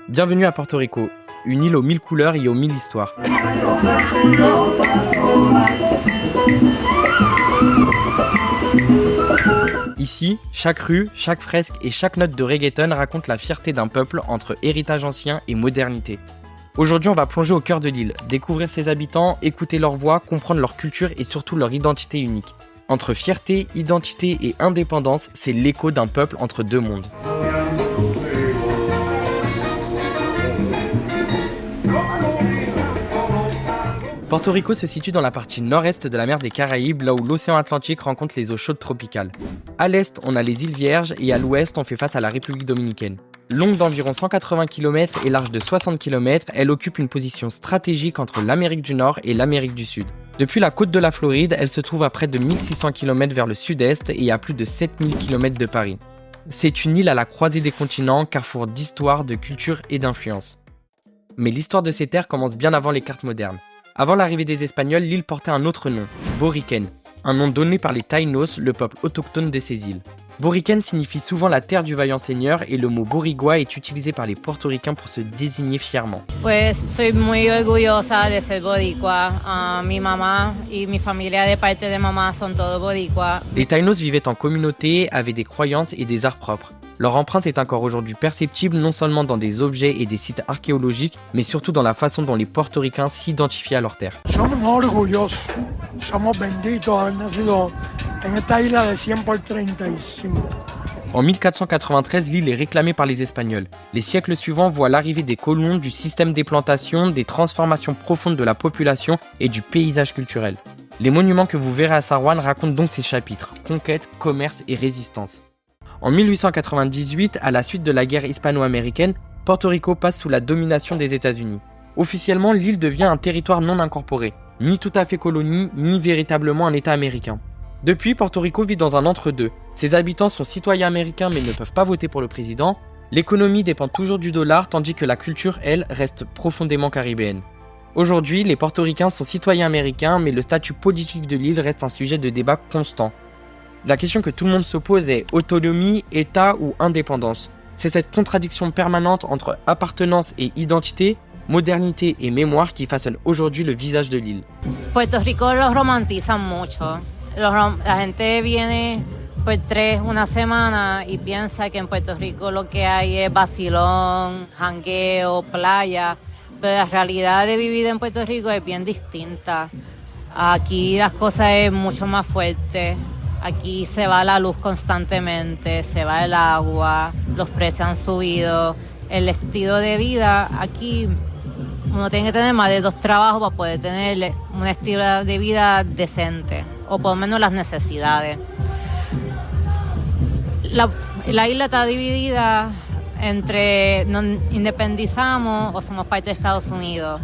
Bienvenue à Porto Rico, une île aux 1000 couleurs et aux 1000 histoires. Ici, chaque rue, chaque fresque et chaque note de reggaeton raconte la fierté d'un peuple entre héritage ancien et modernité. Aujourd'hui, on va plonger au cœur de l'île, découvrir ses habitants, écouter leur voix, comprendre leur culture et surtout leur identité unique. Entre fierté, identité et indépendance, c'est l'écho d'un peuple entre deux mondes. Porto Rico se situe dans la partie nord-est de la mer des Caraïbes, là où l'océan Atlantique rencontre les eaux chaudes tropicales. À l'est, on a les îles Vierges et à l'ouest, on fait face à la République dominicaine. Longue d'environ 180 km et large de 60 km, elle occupe une position stratégique entre l'Amérique du Nord et l'Amérique du Sud. Depuis la côte de la Floride, elle se trouve à près de 1600 km vers le sud-est et à plus de 7000 km de Paris. C'est une île à la croisée des continents, carrefour d'histoire, de culture et d'influence. Mais l'histoire de ces terres commence bien avant les cartes modernes. Avant l'arrivée des Espagnols, l'île portait un autre nom, Boriken, un nom donné par les Taínos, le peuple autochtone de ces îles. Boriken signifie souvent la terre du vaillant seigneur et le mot boricua est utilisé par les portoricains pour se désigner fièrement. Pues soy muy orgullosa de ser boricua. Mi mamá y mi familia de parte de mamá son todos boricua. Les Taínos vivaient en communauté, avaient des croyances et des arts propres. Leur empreinte est encore aujourd'hui perceptible non seulement dans des objets et des sites archéologiques, mais surtout dans la façon dont les portoricains s'identifient à leur terre. Somos orgullosos, somos benditos haber nacido en esta isla de 100 por 35. En 1493, l'île est réclamée par les Espagnols. Les siècles suivants voient l'arrivée des colons, du système des plantations, des transformations profondes de la population et du paysage culturel. Les monuments que vous verrez à San Juan racontent donc ces chapitres, conquête, commerce et résistance. En 1898, à la suite de la guerre hispano-américaine, Porto Rico passe sous la domination des États-Unis. Officiellement, l'île devient un territoire non incorporé, ni tout à fait colonie, ni véritablement un État américain. Depuis, Porto Rico vit dans un entre-deux. Ses habitants sont citoyens américains mais ne peuvent pas voter pour le président. L'économie dépend toujours du dollar, tandis que la culture, elle, reste profondément caribéenne. Aujourd'hui, les portoricains sont citoyens américains, mais le statut politique de l'île reste un sujet de débat constant. La question que tout le monde se pose est autonomie, État ou indépendance. C'est cette contradiction permanente entre appartenance et identité, modernité et mémoire qui façonne aujourd'hui le visage de l'île. Puerto Rico lo romantizan mucho. La gente viene por una semana y piensa que en Puerto Rico lo que hay es vacilón, jangueo, playa. Pero la realidad de vivir en Puerto Rico es bien distinta. Aquí las cosas es mucho más fuerte. Aquí se va la luz constantemente, se va el agua, los precios han subido. El estilo de vida, aquí uno tiene que tener más de 2 trabajos para poder tener un estilo de vida decente, o por lo menos las necesidades. La isla está dividida entre nos independizamos o somos parte de Estados Unidos,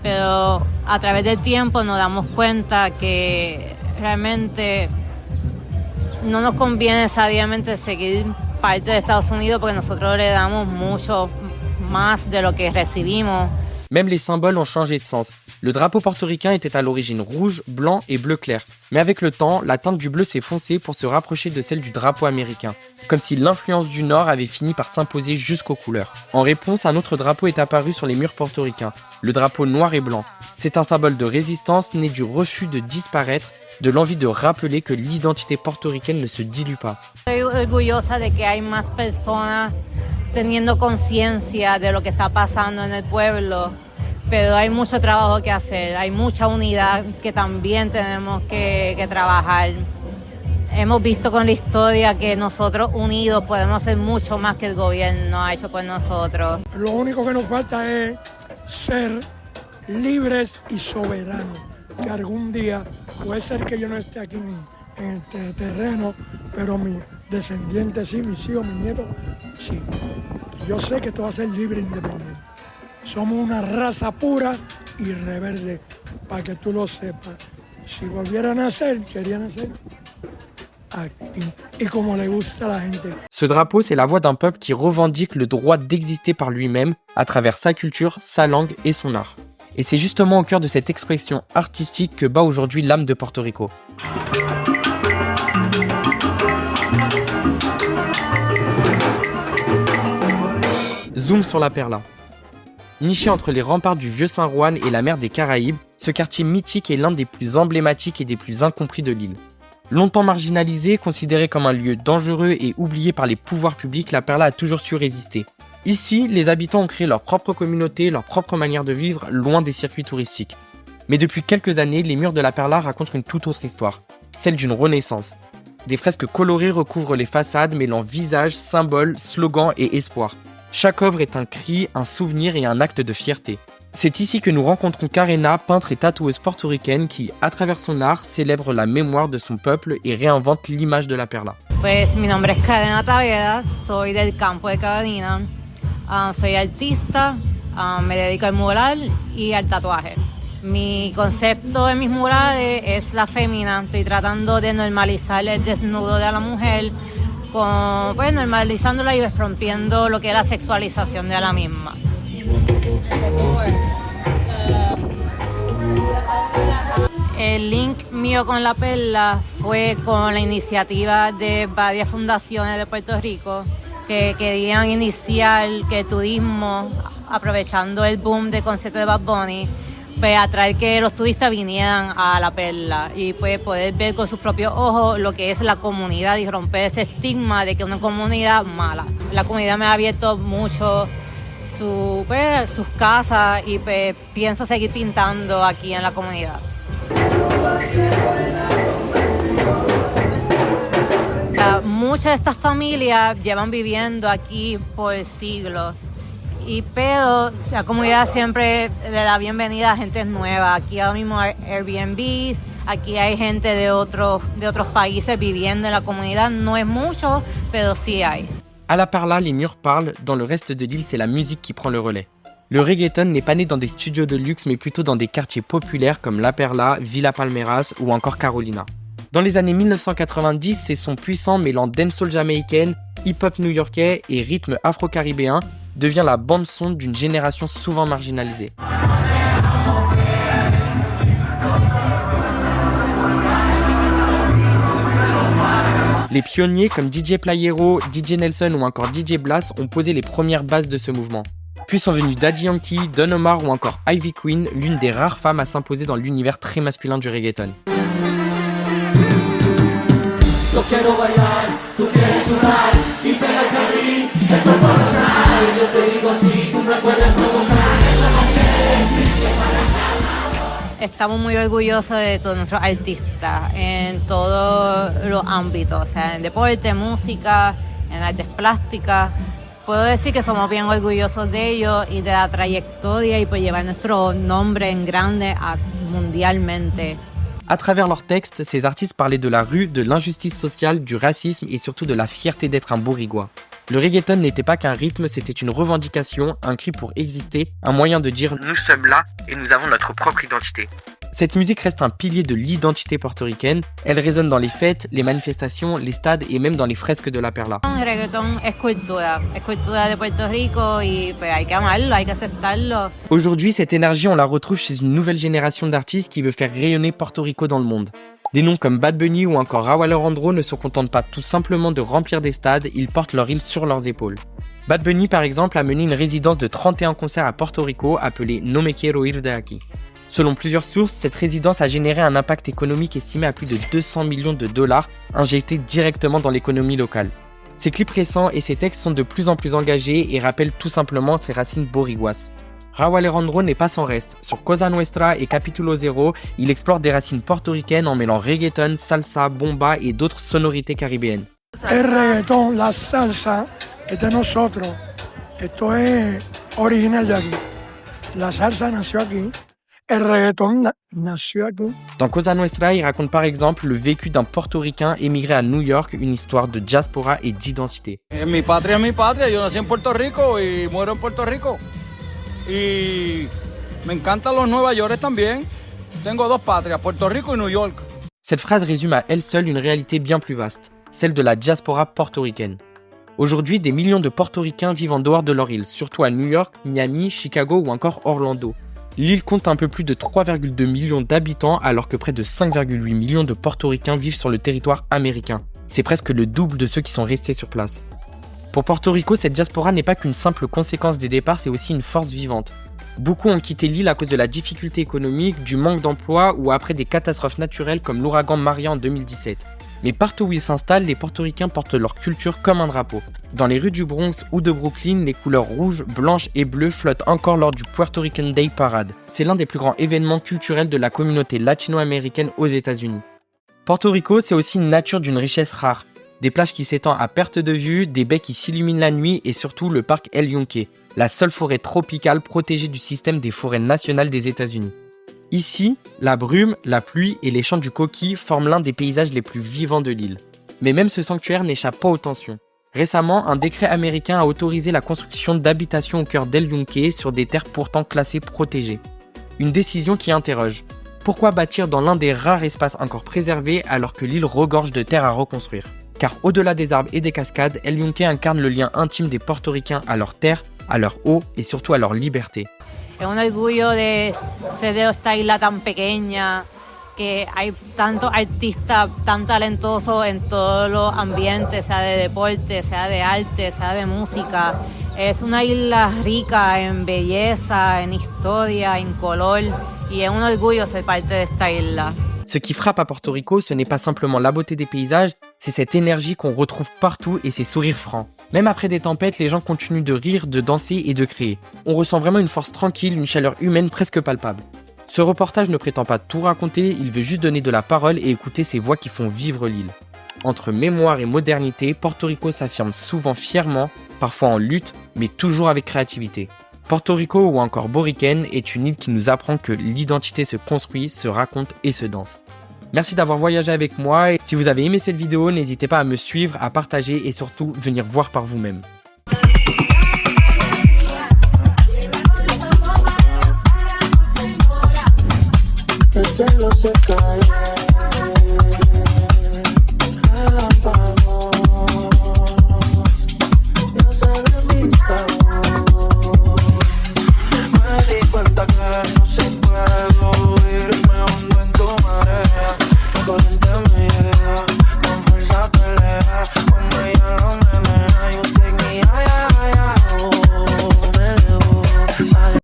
pero a través del tiempo nos damos cuenta que realmente no nos conviene necesariamente seguir parte de Estados Unidos porque nosotros le damos mucho más de lo que recibimos. Même les symboles ont changé de sens. Le drapeau portoricain était à l'origine rouge, blanc et bleu clair. Mais avec le temps, la teinte du bleu s'est foncée pour se rapprocher de celle du drapeau américain. Comme si l'influence du Nord avait fini par s'imposer jusqu'aux couleurs. En réponse, un autre drapeau est apparu sur les murs portoricains. Le drapeau noir et blanc. C'est un symbole de résistance né du refus de disparaître, de l'envie de rappeler que l'identité portoricaine ne se dilue pas. Estoy orgullosa de que hay más personas teniendo conciencia de lo que está pasando en el pueblo, pero hay mucho trabajo que hacer, hay mucha unidad que también tenemos que trabajar. Hemos visto con la historia que nosotros unidos podemos hacer mucho más que el gobierno ha hecho por nosotros. Lo único que nos falta es ser libres y soberanos. Que algún día puede ser que yo no esté aquí en este terreno, pero mis descendientes sí, mis hijos, mis nietos, sí. Yo sé que esto va a ser libre e independiente. Somos una raza pura y rebelde, para que tú lo sepas. Si volviera a nacer, quería nacer aquí, y como le gusta a la gente. Ce drapeau, c'est la voix d'un peuple qui revendique le droit d'exister par lui-même à travers sa culture, sa langue et son art. Et c'est justement au cœur de cette expression artistique que bat aujourd'hui l'âme de Porto Rico. Zoom sur la perla. Niché entre les remparts du Vieux San Juan et la mer des Caraïbes, ce quartier mythique est l'un des plus emblématiques et des plus incompris de l'île. Longtemps marginalisé, considéré comme un lieu dangereux et oublié par les pouvoirs publics, La Perla a toujours su résister. Ici, les habitants ont créé leur propre communauté, leur propre manière de vivre, loin des circuits touristiques. Mais depuis quelques années, les murs de La Perla racontent une toute autre histoire, celle d'une renaissance. Des fresques colorées recouvrent les façades, mêlant visages, symboles, slogans et espoir. Chaque œuvre est un cri, un souvenir et un acte de fierté. C'est ici que nous rencontrons Karena, peintre et tatoueuse portoricaine qui, à travers son art, célèbre la mémoire de son peuple et réinvente l'image de La Perla. Pues mi nombre es Karena Taveras, soy del campo de Carolina, soy artista, me dedico al mural y al tatuaje. Mi concepto en mis murales es la fémina, estoy tratando de normalizar el desnudo de la mujer, normalizándola y rompiendo lo que es la sexualización de la misma. El link mío con La Perla fue con la iniciativa de varias fundaciones de Puerto Rico que querían iniciar que el turismo, aprovechando el boom del concierto de Bad Bunny, pues atraer que los turistas vinieran a La Perla y pues poder ver con sus propios ojos lo que es la comunidad y romper ese estigma de que es una comunidad mala. La comunidad me ha abierto mucho sus casas y pues pienso seguir pintando aquí en la comunidad. Muchas de estas familias llevan viviendo aquí por siglos. Pero la comunidad siempre le da bienvenida a gente nueva. Aquí ahora mismo hay Airbnbs, aquí hay gente de otros países viviendo en la comunidad. No es mucho, pero sí hay. À La Perla, les murs parlent, dans le reste de l'île, c'est la musique qui prend le relais. Le reggaeton n'est pas né dans des studios de luxe, mais plutôt dans des quartiers populaires comme La Perla, Villa Palmeras ou encore Carolina. Dans les années 1990, ces sons puissants mêlant dancehall jamaïcaine, hip-hop new-yorkais et rythme afro-caribéen devient la bande-son d'une génération souvent marginalisée. Les pionniers comme DJ Playero, DJ Nelson ou encore DJ Blas ont posé les premières bases de ce mouvement. Puis sont venus Daddy Yankee, Don Omar ou encore Ivy Queen, l'une des rares femmes à s'imposer dans l'univers très masculin du reggaeton. Estamos muy orgullosos de todos nuestros artistas en todos los ámbitos, o sea, en deporte, música, en artes plásticas. Puedo decir que somos bien orgullosos de ellos y de la trayectoria y por llevar nuestro nombre en grande mundialmente. À travers leurs textes, ces artistes parlaient de la rue, de l'injustice sociale, du racisme et surtout de la fierté d'être un Boricua. Le reggaeton n'était pas qu'un rythme, c'était une revendication, un cri pour exister, un moyen de dire « nous sommes là et nous avons notre propre identité ». Cette musique reste un pilier de l'identité portoricaine. Elle résonne dans les fêtes, les manifestations, les stades et même dans les fresques de La Perla. El reggaeton es cultura de Puerto Rico y pues hay que amarlo, hay que aceptarlo. Aujourd'hui, cette énergie, on la retrouve chez une nouvelle génération d'artistes qui veut faire rayonner Porto Rico dans le monde. Des noms comme Bad Bunny ou encore Rauw Alejandro ne se contentent pas tout simplement de remplir des stades, ils portent leur île sur leurs épaules. Bad Bunny, par exemple, a mené une résidence de 31 concerts à Porto Rico appelée No Me Quiero Ir de Aquí. Selon plusieurs sources, cette résidence a généré un impact économique estimé à plus de 200 millions de dollars injectés directement dans l'économie locale. Ses clips récents et ses textes sont de plus en plus engagés et rappellent tout simplement ses racines boriguas. Rauw Alejandro n'est pas sans reste. Sur Cosa Nuestra et Capítulo Zero, il explore des racines portoricaines en mêlant reggaeton, salsa, bomba et d'autres sonorités caribéennes. El reggaeton, la salsa, es de nosotros. Esto es original de aquí. La salsa nació aquí. El reggaeton nació aquí. Dans Cosa Nuestra, il raconte par exemple le vécu d'un portoricain émigré à New York, une histoire de diaspora et d'identité. Mi patria es mi patria, yo nací en Puerto Rico y muero en Puerto Rico. Y me encantan los Nueva York también. Tengo dos patrias, Puerto Rico y New York. Cette phrase résume à elle seule une réalité bien plus vaste, celle de la diaspora portoricaine. Aujourd'hui, des millions de portoricains vivent en dehors de leur île, surtout à New York, Miami, Chicago ou encore Orlando. L'île compte un peu plus de 3,2 millions d'habitants alors que près de 5,8 millions de portoricains vivent sur le territoire américain. C'est presque le double de ceux qui sont restés sur place. Pour Porto Rico, cette diaspora n'est pas qu'une simple conséquence des départs, c'est aussi une force vivante. Beaucoup ont quitté l'île à cause de la difficulté économique, du manque d'emploi ou après des catastrophes naturelles comme l'ouragan Maria en 2017. Mais partout où ils s'installent, les Portoricains portent leur culture comme un drapeau. Dans les rues du Bronx ou de Brooklyn, les couleurs rouges, blanches et bleues flottent encore lors du Puerto Rican Day Parade. C'est l'un des plus grands événements culturels de la communauté latino-américaine aux États-Unis. Porto Rico, c'est aussi une nature d'une richesse rare. Des plages qui s'étendent à perte de vue, des baies qui s'illuminent la nuit et surtout le parc El Yunque, la seule forêt tropicale protégée du système des forêts nationales des États-Unis. Ici, la brume, la pluie et les champs du coquille forment l'un des paysages les plus vivants de l'île. Mais même ce sanctuaire n'échappe pas aux tensions. Récemment, un décret américain a autorisé la construction d'habitations au cœur d'El Yunque sur des terres pourtant classées protégées. Une décision qui interroge. Pourquoi bâtir dans l'un des rares espaces encore préservés alors que l'île regorge de terres à reconstruire ? Car au-delà des arbres et des cascades, El Yunque incarne le lien intime des Portoricains à leur terre, à leur eau et surtout à leur liberté. Es un orgullo de ser de esta isla tan pequeña, que hay tantos artistas tan talentosos en todos los ambientes, sea de deporte, sea de arte, sea de música. Es una isla rica en belleza, en historia, en color, y es un orgullo ser parte de esta isla. Ce qui frappe à Porto Rico, ce n'est pas simplement la beauté des paysages, c'est cette énergie qu'on retrouve partout et ces sourires francs. Même après des tempêtes, les gens continuent de rire, de danser et de créer. On ressent vraiment une force tranquille, une chaleur humaine presque palpable. Ce reportage ne prétend pas tout raconter, il veut juste donner de la parole et écouter ces voix qui font vivre l'île. Entre mémoire et modernité, Porto Rico s'affirme souvent fièrement, parfois en lutte, mais toujours avec créativité. Porto Rico ou encore Boriken est une île qui nous apprend que l'identité se construit, se raconte et se danse. Merci d'avoir voyagé avec moi et si vous avez aimé cette vidéo, n'hésitez pas à me suivre, à partager et surtout venir voir par vous-même. El cielo se cae.